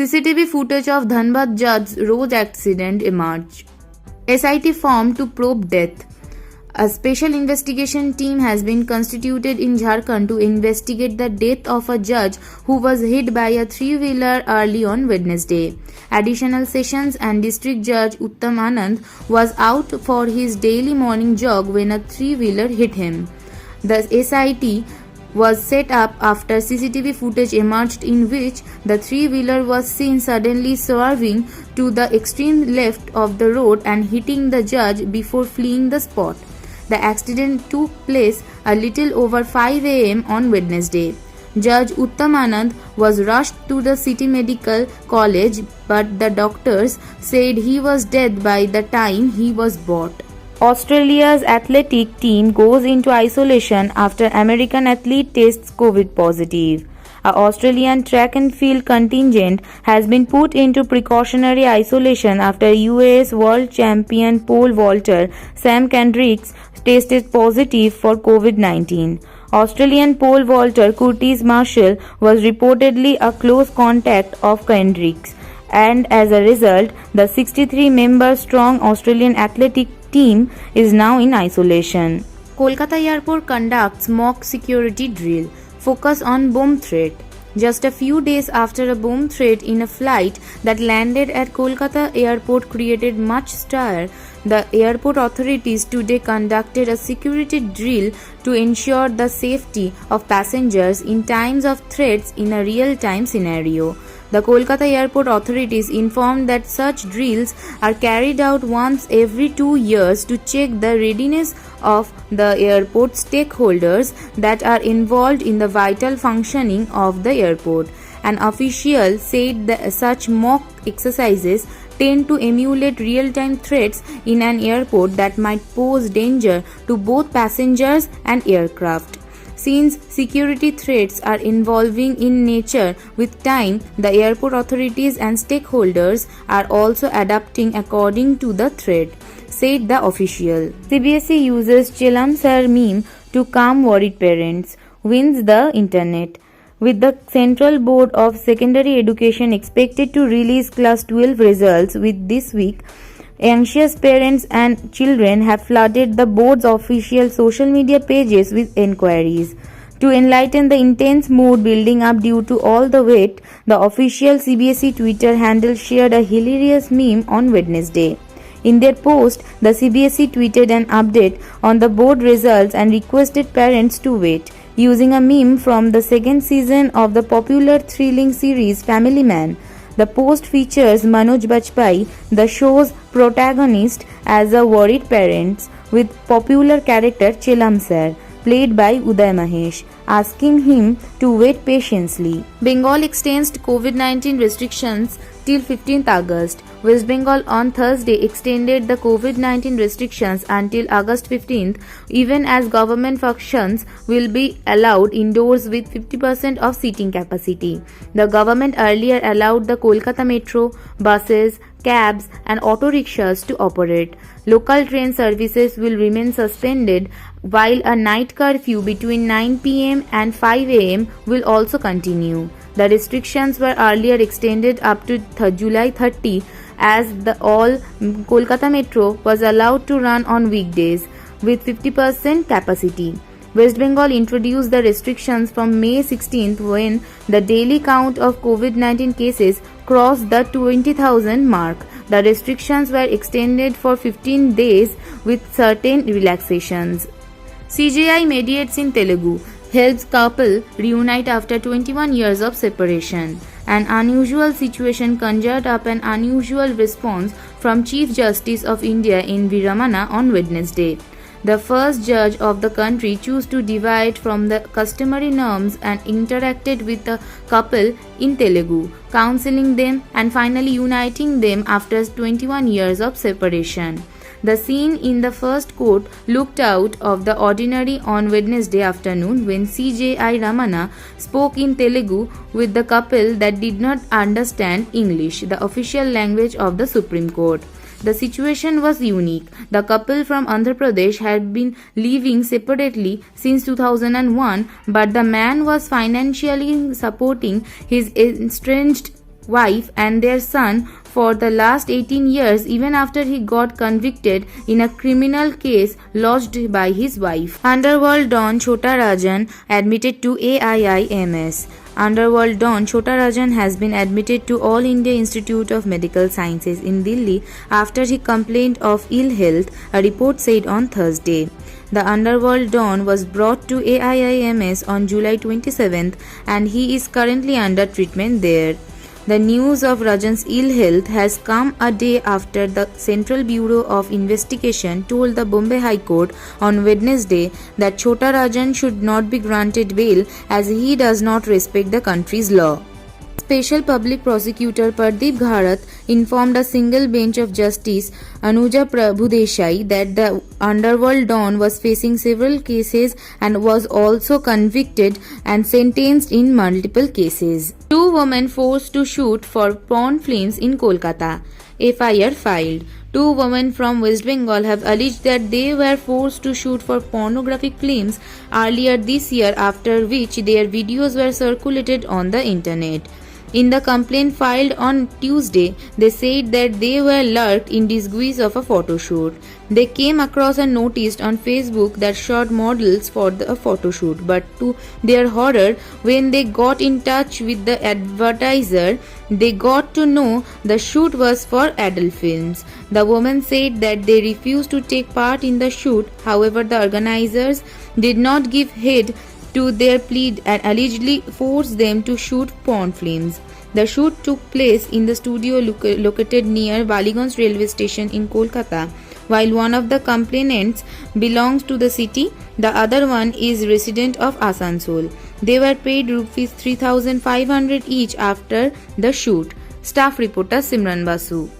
CCTV footage of Dhanbad Judge road accident emerged. SIT formed to probe death. A special investigation team has been constituted in Jharkhand to investigate the death of a judge who was hit by a three-wheeler early on Wednesday. Additional sessions and district judge Uttam Anand was out for his daily morning jog when a three-wheeler hit him. The SIT was set up after CCTV footage emerged in which the three-wheeler was seen suddenly swerving to the extreme left of the road and hitting the judge before fleeing the spot. The accident took place a little over 5 a.m. on Wednesday. Judge Uttam Anand was rushed to the City Medical College, but the doctors said he was dead by the time he was brought. Australia's athletic team goes into isolation after American athlete tests COVID positive. An Australian track and field contingent has been put into precautionary isolation after US world champion pole vaulter Sam Kendricks tested positive for COVID-19. Australian pole vaulter Curtis Marshall was reportedly a close contact of Kendricks, and as a result, the 63-member strong Australian athletic team is now in isolation. Kolkata Airport conducts mock security drill. Focus on bomb threat. Just a few days after a bomb threat in a flight that landed at Kolkata Airport created much stir, the airport authorities today conducted a security drill to ensure the safety of passengers in times of threats in a real-time scenario. The Kolkata Airport authorities informed that such drills are carried out once every 2 years to check the readiness of the airport stakeholders that are involved in the vital functioning of the airport. An official said that such mock exercises tend to emulate real-time threats in an airport that might pose danger to both passengers and aircraft. Since security threats are evolving in nature with time, the airport authorities and stakeholders are also adapting according to the threat, said the official. CBSE uses Chelam Sir meme to calm worried parents, wins the internet. With the Central Board of Secondary Education expected to release Class 12 results with this week, anxious parents and children have flooded the board's official social media pages with enquiries. To enlighten the intense mood building up due to all the wait, the official CBSE Twitter handle shared a hilarious meme on Wednesday. In their post, the CBSE tweeted an update on the board results and requested parents to wait, using a meme from the second season of the popular thrilling series Family Man. The post features Manoj Bajpayee, the show's protagonist, as a worried parent with popular character Chelam Sir, played by Uday Mahesh, asking him to wait patiently. Bengal extends COVID-19 restrictions till 15th August. West Bengal on Thursday extended the COVID-19 restrictions until August 15th, even as government functions will be allowed indoors with 50% of seating capacity. The government earlier allowed the Kolkata Metro, buses, cabs and auto rickshaws to operate. Local train services will remain suspended, while a night curfew between 9 p.m. and 5 a.m. will also continue. The restrictions were earlier extended up to July 30, as the all Kolkata Metro was allowed to run on weekdays with 50% capacity. West Bengal introduced the restrictions from May 16th when the daily count of COVID-19 cases crossed the 20,000 mark. The restrictions were extended for 15 days with certain relaxations. CJI mediates in Telugu, helps couple reunite after 21 years of separation. An unusual situation conjured up an unusual response from Chief Justice of India in Viramana on Wednesday. The first judge of the country chose to deviate from the customary norms and interacted with the couple in Telugu, counseling them and finally uniting them after 21 years of separation. The scene in the first court looked out of the ordinary on Wednesday afternoon when CJI Ramana spoke in Telugu with the couple that did not understand English, the official language of the Supreme Court. The situation was unique. The couple from Andhra Pradesh had been living separately since 2001, but the man was financially supporting his estranged wife and their son for the last 18 years, even after he got convicted in a criminal case lodged by his wife. Underworld Don Chota Rajan admitted to AIIMS. Underworld Don Chota Rajan has been admitted to All India Institute of Medical Sciences in Delhi after he complained of ill health, a report said on Thursday. The Underworld Don was brought to AIIMS on July 27th and he is currently under treatment there. The news of Rajan's ill health has come a day after the Central Bureau of Investigation told the Bombay High Court on Wednesday that Chota Rajan should not be granted bail as he does not respect the country's law. Special Public Prosecutor Pardeep Gharat informed a single bench of Justice Anuja Prabhudesai that the Underworld Don was facing several cases and was also convicted and sentenced in multiple cases. 2 women forced to shoot for porn films in Kolkata. FIR filed. 2 women from West Bengal have alleged that they were forced to shoot for pornographic films earlier this year, after which their videos were circulated on the internet. In the complaint filed on Tuesday, they said that they were lurked in disguise of a photo shoot. They came across a notice on Facebook that showed models for a photo shoot, but to their horror, when they got in touch with the advertiser, they got to know the shoot was for adult films. The women said that they refused to take part in the shoot. However, the organizers did not give heed to their plea and allegedly forced them to shoot porn films. The shoot took place in the studio located near Baliganj railway station in Kolkata. While one of the complainants belongs to the city, the other one is resident of Asansol. They were paid rupees 3,500 each after the shoot. Staff reporter Simran Basu.